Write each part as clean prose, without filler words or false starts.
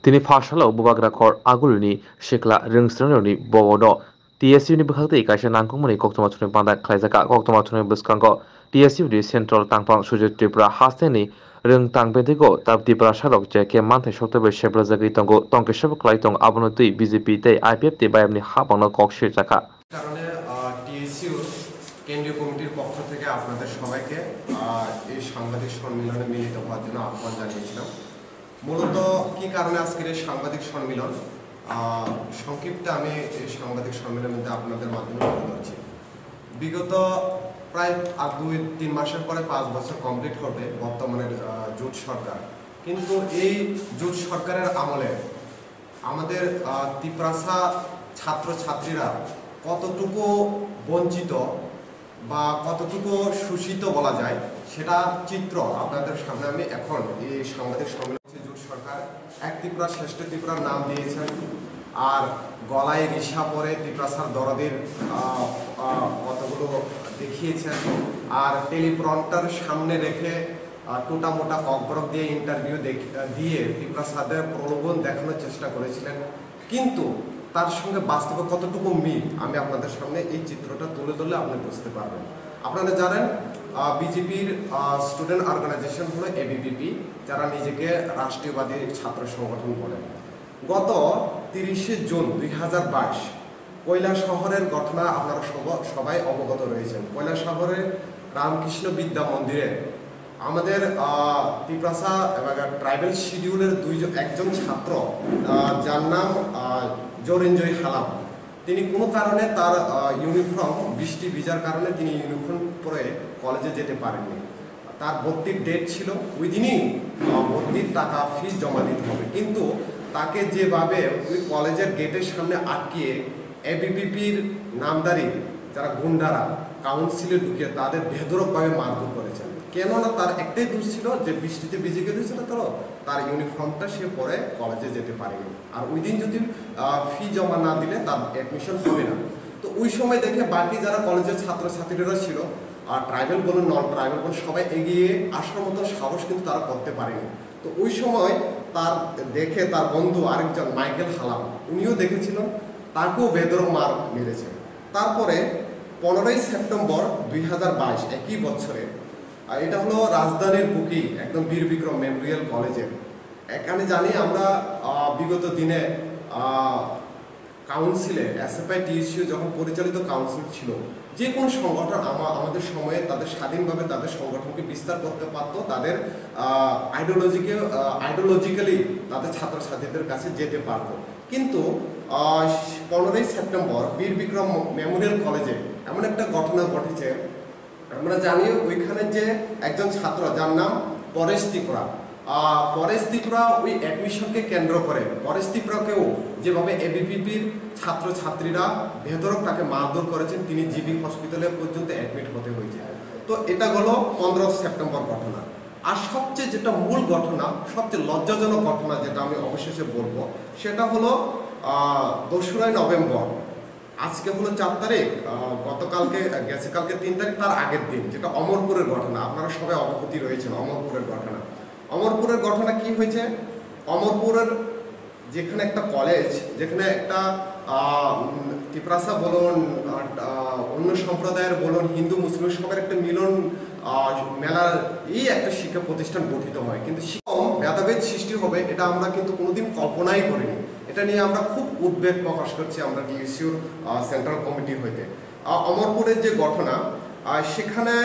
তিনি फार्सालाव बुबाग्राखर आगुलनि शेखला रोंस्रोंनि बवनो TSU ni bwkhakti kaisa nangkukmani koktoma banda khlaijaka koktoma bwskango TSU di Central Tangpang Sujit Tripura hasteni rung tangbedigo tab Tripura sarok je ke manthai soktobe sebrajagui tongo tongkesab khlai tong abono tui BJP tei IPF tei bayamni habangno kok sirjaka কারণে TSU কেন্দ্রীয় কমিটির পক্ষ থেকে আপনাদের সবাইকে এই সাংবাদিক সম্মেলনে মিলিত হওয়ার জন্য আহ্বান জানিয়েছিলাম। মূলত কি কারণে আজকের এই সাংবাদিক সম্মেলন, সংক্ষিপ্তে আমি এই সাংবাদিক সম্মেলনের মধ্যে আপনাদের মাধ্যমে তুলে ধরছি। বিগত প্রায় 2-3 মাসের পরে 5 বছর কমপ্লিট হবে বর্তমানের জোট সরকার। কিন্তু এই জোট সরকারের আমলে আমাদের ত্রিপ্রাসা ছাত্রছাত্রীরা কতটুকু বঞ্চিত বা কতটুকু শোষিত বলা যায় সেটা চিত্র আপনাদের সামনে আমি এখন এই সাংবাদিক সম্মেলনে জোট সরকার এক ত্রিপুরা শ্রেষ্ঠ ত্রিপুরার নাম দিয়েছেন, আর গলায় রিসা পরে ত্রিপ্রাসার দরদের কতগুলো দেখিয়েছেন, আর টেলিপ্রম্পটার সামনে রেখে টোটা মোটা ককবরক দিয়ে ইন্টারভিউ দিয়ে ত্রিপ্রাসাদের প্রলোভন দেখানোর চেষ্টা করেছিলেন। কিন্তু তার সঙ্গে বাস্তবে কতটুকু মিল আমি আপনাদের সামনে এই চিত্রটা তুলে ধরলে আপনি বুঝতে পারবেন। আপনারা জানেন বিজেপির স্টুডেন্ট অর্গানাইজেশন হলো ABVP, যারা নিজেকে রাষ্ট্রীয়বাদী ছাত্র সংগঠন বলেন। গত 30শে জুন 2022 কৈলাসহরের ঘটনা আপনারা সবাই অবগত রয়েছেন। কৈলাসহরের রামকৃষ্ণ বিদ্যা মন্দিরে আমাদের ত্রিপ্রাসা ট্রাইবেল শিডিউলের একজন ছাত্র যার নাম জোরেঞ্জয় হালাম, তিনি কোনো কারণে তার ইউনিফর্ম বৃষ্টি ভিজার কারণে তিনি ইউনিফর্ম পরে কলেজে যেতে পারেননি। তার ভর্তির ডেট ছিল, ওই দিনই ভর্তির টাকা ফিস জমা দিতে হবে, কিন্তু তাকে যেভাবে ওই কলেজের গেটের সামনে আটকিয়ে ABVPর নামদারি যারা গুন্ডারা কাউন্সিলে ঢুকিয়ে তাদের বেধড়কভাবে মারধর করেছেন। কেননা তার একটাই দোষ ছিল যে বৃষ্টিতে ভিজে গিয়েছিল, তার ইউনিফর্মটা সে পরে কলেজে যেতে পারেনি, আর ওই দিন যদি ফি জমা না দিলে তার অ্যাডমিশন হবে না। তো ওই সময় দেখে বাকি যারা কলেজের ছাত্রছাত্রীরা ছিল, আর ট্রাইবেল বলুন নন ট্রাইবেল বলুন, সবাই এগিয়ে আসার মতো সাহস কিন্তু তারা করতে পারেনি। তো ওই সময় তার দেখে তার বন্ধু আরেকজন মাইকেল হালাম, উনিও দেখেছিলেন, তাকেও বেদরক মার মেরেছে। তারপরে 15ই সেপ্টেম্বর 2022 একই বছরে, এটা হলো রাজধানীর বুকি একদম বীর বিক্রম মেমোরিয়াল কলেজের। এখানে জানি আমরা বিগত দিনে কাউন্সিলে SFI TSU যখন পরিচালিত কাউন্সিল ছিল, যে কোনো সংগঠন আমাদের সময়ে তাদের স্বাধীনভাবে তাদের সংগঠনকে বিস্তার করতে পারতো, তাদের আইডিওলজিক্যালি তাদের ছাত্রছাত্রীদের কাছে যেতে পারতো। কিন্তু 15ই সেপ্টেম্বর বীর বিক্রম মেমোরিয়াল কলেজে এমন একটা ঘটনা ঘটেছে। আমরা জানি ওইখানে যে একজন ছাত্র যার নাম পরেশ ত্রিপুরা, পরেশ ত্রিপুরা ওই অ্যাডমিশনকে কেন্দ্র করে পরেশ ত্রিপুরাকেও যেভাবে ABVPর ছাত্রছাত্রীরা বেধড়ক তাকে মারধর করেছেন, তিনি জিবি হসপিটালে পর্যন্ত অ্যাডমিট হতে হয়েছে। তো এটা হলো 15 সেপ্টেম্বর ঘটনা। আর সবচেয়ে যেটা মূল ঘটনা, সবচেয়ে লজ্জাজনক ঘটনা যেটা আমি অবশেষে বলবো, সেটা হলো 2রা নভেম্বর, আজকে হলো 4 তারিখ, গতকালকে গেছে কালকে 3 তারিখ, তার আগের দিন, যেটা অমরপুরের ঘটনা। আপনারা সবাই অবগতি রয়েছেন অমরপুরের ঘটনা। অমরপুরের ঘটনা কি হয়েছে? অমরপুরের যেখানে একটা কলেজ, যেখানে একটা ত্রিপ্রাসা বলুন, অন্য সম্প্রদায়ের বলুন, হিন্দু মুসলিম সবার একটা মিলন মেলার এই একটা শিক্ষা প্রতিষ্ঠান গঠিত হয়, কিন্তু ভেদাভেদ সৃষ্টি হবে এটা আমরা কিন্তু কোনোদিন কল্পনাই করিনি। এটা নিয়ে আমরা খুব উদ্বেগ প্রকাশ করছি আমরা TSUর সেন্ট্রাল কমিটি হইতে। অমরপুরের যে ঘটনা, সেখানে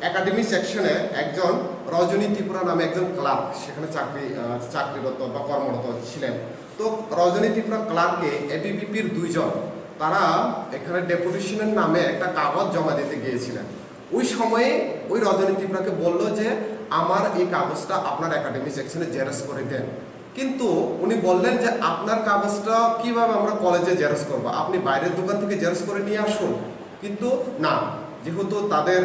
একাডেমি সেকশনে একজন রজনী ত্রিপুরা নামে একজন ক্লার্ক সেখানে চাকরিরত বা কর্মরত ছিলেন। তো রজনী ত্রিপুরা ক্লার্ককে ABVPর 2 জন তারা এখানে ডেপুটেশনের নামে একটা কাগজ জমা দিতে গিয়েছিলেন। ওই সময়ে ওই রজনী ত্রিপুরাকে বলল যে আমার এই কাগজটা আপনার একাডেমি সেকশনে জেরক্স করে দেন। কিন্তু উনি বললেন যে আপনার কাগজটা কিভাবে আমরা কলেজে জেরক্স করবো, আপনি বাইরের দোকান থেকে জেরক্স করে নিয়ে আসুন। কিন্তু না, যেহেতু তাদের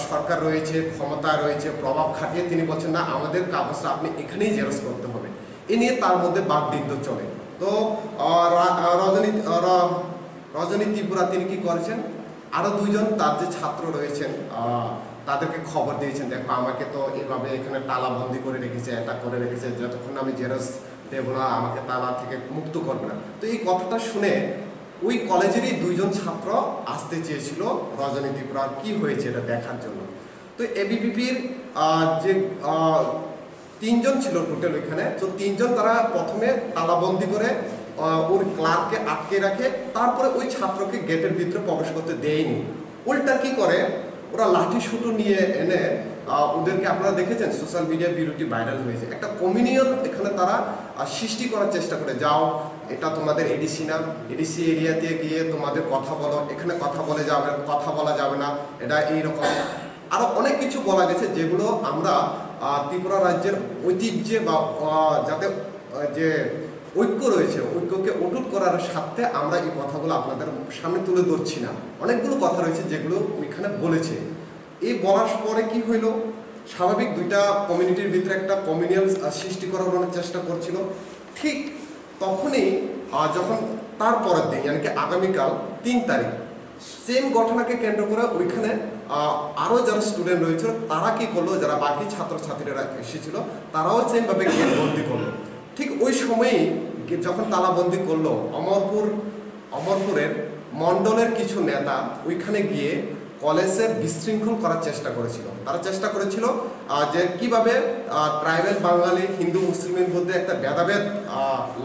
সরকার রয়েছে, ক্ষমতা রয়েছে, প্রভাব খাটিয়ে তিনি বলছেন না, আমাদের কাগজটা আপনি এখানেই জেরক্স করতে হবে। এ নিয়ে তার মধ্যে বাকবিতণ্ডা চলে। তো রজনী ত্রিপুরা তিনি কি করেছেন, আরও 2 জন তার যে ছাত্র রয়েছেন তাদেরকে খবর দিয়েছেন, দেখো আমাকে তো এভাবে এখানে তালাবন্দি করে রেখেছে, এটা করে রেখেছে, যতক্ষণ আমি জেরক্স দেব না, আমাকে তালা থেকে মুক্ত করবে না। তো এই কথাটা শুনে ওই কলেজেরই 2জন ছাত্র আসতে চেয়েছিল রজনী ত্রিপুরার কি হয়েছে এটা দেখার জন্য। তো এবিভিপির যে 3জন ছিল টোটাল ওইখানে, তো 3জন তারা প্রথমে তালাবন্দি করে ওর ক্লার্ককে আটকে রাখে, তারপরে ওই ছাত্রকে গেটের ভিতরে প্রবেশ করতে দেয়নি। উল্টা কি করে, ওরা লাঠি সুটো নিয়ে এনে ওদেরকে, আপনারা দেখেছেন সোশ্যাল মিডিয়া ভিডিওটি ভাইরাল হয়েছে, একটা কমিউনিয়ন এখানে তারা সৃষ্টি করার চেষ্টা করে, যাও এটা তোমাদের এডিসি না, এডিসি এরিয়াতে গিয়ে তোমাদের কথা বলো, এখানে কথা বলা যাবে না, এটা এইরকম আরো অনেক কিছু বলা গেছে, যেগুলো আমরা ত্রিপুরা রাজ্যের ঐতিহ্যে বা যাতে যে ঐক্য রয়েছে, ঐক্যকে অটুট করার স্বার্থে আমরা এই কথাগুলো আপনাদের সামনে তুলে ধরছি না। অনেকগুলো কথা রয়েছে যেগুলো ওইখানে বলেছে। এই বলার পরে কি হইল, স্বাভাবিক দুইটা কমিউনিটির ভিতরে একটা কমিউনিয়াল সৃষ্টি করার অনেক চেষ্টা করছিল। ঠিক তখনই যখন তার পরের দিন, মানে কি আগামীকাল 3 তারিখ, সেম ঘটনাকে কেন্দ্র করে ওইখানে আরও যারা স্টুডেন্ট রয়েছিল তারা কি করলো, যারা বাকি ছাত্রছাত্রীরা এসেছিল তারাও সেমভাবে গেট বন্দি করলো। ঠিক ওই সময়েই যখন তালাবন্দি করলো, অমরপুরের মণ্ডলের কিছু নেতা ওইখানে গিয়ে কলেজে বিশৃঙ্খল করার চেষ্টা করেছিল। তারা চেষ্টা করেছিল যে কিভাবে ট্রাইবাল বাঙালি হিন্দু মুসলিমের মধ্যে একটা ভেদাভেদ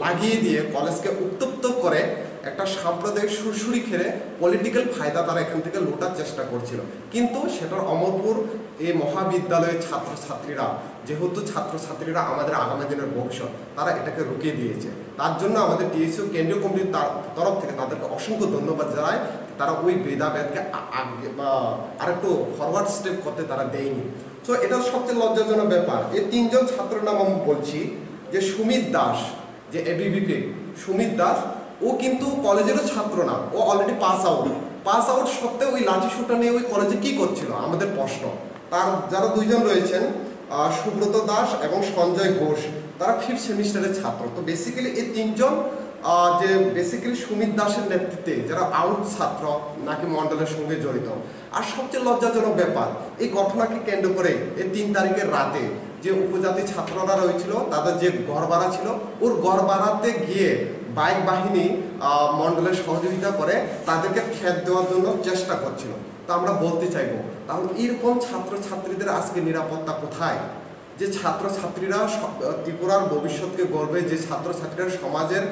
লাগিয়ে দিয়ে কলেজকে উত্তপ্ত করে একটা সাম্প্রদায়িক সুরসুরি খেলে পলিটিক্যাল ফায়দা তারা এখান থেকে লুটার চেষ্টা করছিল। কিন্তু সেটার অমরপুর এই মহাবিদ্যালয়ের ছাত্রছাত্রীরা, যেহেতু ছাত্রছাত্রীরা আমাদের আগামী দিনের ভবিষ্যৎ, তারা এটাকে রুকিয়ে দিয়েছে। তার জন্য আমাদের টিএসইউ কেন্দ্রীয় কমিটির তরফ থেকে তাদেরকে অসংখ্য ধন্যবাদ জানায়। তারা ওই ভেদাভেদকে আরেকটু ফরওয়ার্ড স্টেপ করতে তারা দেয়নি। সো এটা সবচেয়ে লজ্জাজনক ব্যাপার। এই 3জন ছাত্রের নাম আমি বলছি, যে সুমিত দাস, যে এবিভিপি সুমিত দাস, ও কিন্তু কলেজেরও ছাত্র না, ও অলরেডি পাস আউট সত্ত্বেও ওই লাঠি সুটা নিয়ে ওই কলেজে কি করছিল আমাদের প্রশ্ন। তার যারা 2জন রয়েছেন, সুব্রত দাস এবং সঞ্জয় ঘোষ, তারা 5th সেমিস্টারের ছাত্র। তো বেসিক্যালি এই 3জন যে বেসিক্যালি সুমিত দাসের নেতৃত্বে যারা আউট ছাত্র নাকি মণ্ডলের সঙ্গে জড়িত। আর সবচেয়ে লজ্জাজনক ব্যাপার, এই ঘটনাকে কেন্দ্র করে এই 3 তারিখের রাতে যে উপজাতি ছাত্ররা রয়েছিল, তাদের যে ঘর ভাড়া ছিল, ওর ঘর ভাড়াতে গিয়ে বাইক বাহিনী মণ্ডলের সহযোগিতা করে তাদেরকে খেত দেওয়ার জন্য চেষ্টা করছিল। তা আমরা বলতে চাইবো, তাহলে এরকম ছাত্রছাত্রীদের আজকে নিরাপত্তা কোথায়? যে ছাত্রছাত্রীরা ত্রিপুরার ভবিষ্যৎকে গড়বে, যে ছাত্রছাত্রীরা সমাজের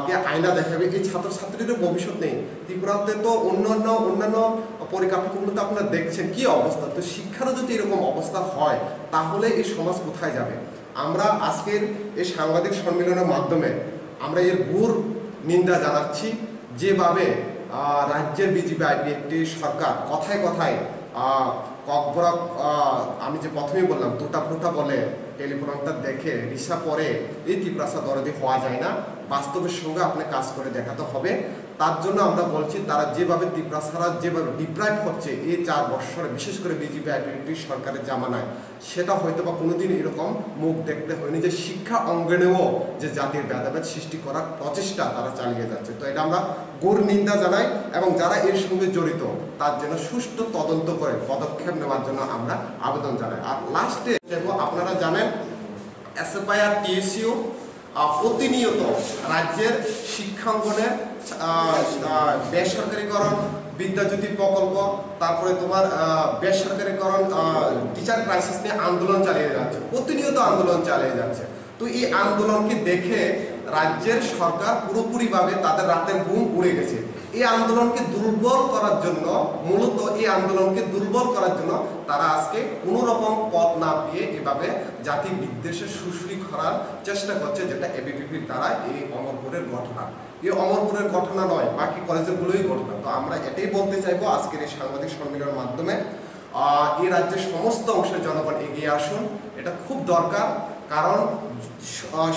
কে আয়না দেখাবে, এই ছাত্রছাত্রীদের ভবিষ্যৎ নেই। ত্রিপুরাতে তো অন্যান্য পরিকাঠামোগুলোতে আপনারা দেখছেন কি অবস্থা। তো শিক্ষারও যদি এরকম অবস্থা হয়, তাহলে এই সমাজ কোথায় যাবে? আমরা আজকের এই সাংবাদিক সম্মেলনের মাধ্যমে আমরা এর ঘোর নিন্দা জানাচ্ছি, যেভাবে রাজ্যের বিজেপি একটি সরকার কথায় কথায় ককবরা, আমি যে প্রথমেই বললাম টুটা ফুটা বলে, টেলিফোনটা দেখে রিসা পরে এই ত্রিপ্রাসা দরদি হওয়া যায় না, বাস্তবের সঙ্গে আপনি কাজ করে দেখাতে হবে। তার জন্য আমরা বলছি, তারা যেভাবে ত্রিপ্রাসারা যেভাবে ডিপ্রাইভ হচ্ছে এই 4 বছরে, বিশেষ করে বিজেপি সরকারের জামানায়, সেটা হয়তো বা কোনোদিন এরকম মুখ দেখতে হয়নি, যে শিক্ষা অঙ্গনেও যে জাতির ভেদাভেদ সৃষ্টি করার প্রচেষ্টা তারা চালিয়ে যাচ্ছে। তো এটা আমরা ঘোর নিন্দা জানাই, এবং যারা এর সঙ্গে জড়িত তার জন্য সুষ্ঠু তদন্ত করে পদক্ষেপ নেওয়ার জন্য আমরা আবেদন জানাই। আর লাস্টে আপনারা জানেন, এসএফআই টিএসইউ প্রতিনিয়ত রাজ্যের শিক্ষাঙ্গনের বেসরকারীকরণ, বিদ্যাজ্যোতি প্রকল্প, তারপরে তোমার বেসরকারীকরণ, টিচার ক্রাইসিস নিয়ে আন্দোলন চালিয়ে যাচ্ছে, প্রতিনিয়ত আন্দোলন চালিয়ে যাচ্ছে। তো এই আন্দোলনকে দেখে রাজ্যের সরকার পুরোপুরিভাবে তাদের রাতের ঘুম উড়ে গেছে। এই আন্দোলনকে দুর্বল করার জন্য, মূলত এই আন্দোলনকে দুর্বল করার জন্য তারা আজকে কোনো রকম পথ না পেয়ে এভাবে জাতি বিদ্বেষের সুশুরি করার চেষ্টা করছে, যেটা এবিভিপির দ্বারা এই অমরপুরের ঘটনা। এই অমরপুরের ঘটনা নয়, বাকি কলেজগুলোই ঘটনা। তো আমরা এটাই বলতে চাইবো আজকের এই সাংবাদিক সম্মেলনের মাধ্যমে, এই রাজ্যের সমস্ত অংশের জনগণ এগিয়ে আসুন, এটা খুব দরকার। কারণ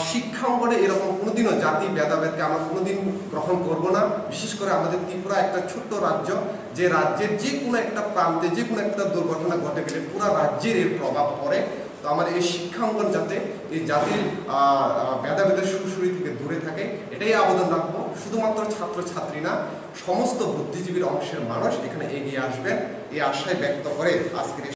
শিক্ষা অঙ্গনে এরকম কোনোদিনও জাতি ভেদাভেদকে আমরা কোনোদিন গ্রহণ করব না। বিশেষ করে আমাদের ত্রিপুরা একটা ছোট্ট রাজ্য, যে রাজ্যের যে কোনো একটা প্রান্তে যে কোনো একটা দুর্ঘটনা ঘটে গেলে পুরো রাজ্যের এর প্রভাব পড়ে। তো আমাদের এই শিক্ষা অঙ্গন যাতে এই জাতির ভেদাভেদের সুরসুরি থেকে দূরে থাকে, এটাই আবেদন রাখবো। শুধুমাত্র ছাত্রছাত্রী না, সমস্ত বুদ্ধিজীবীর অংশের মানুষ এখানে এগিয়ে আসবেন, এই আশায় ব্যক্ত করে আজকের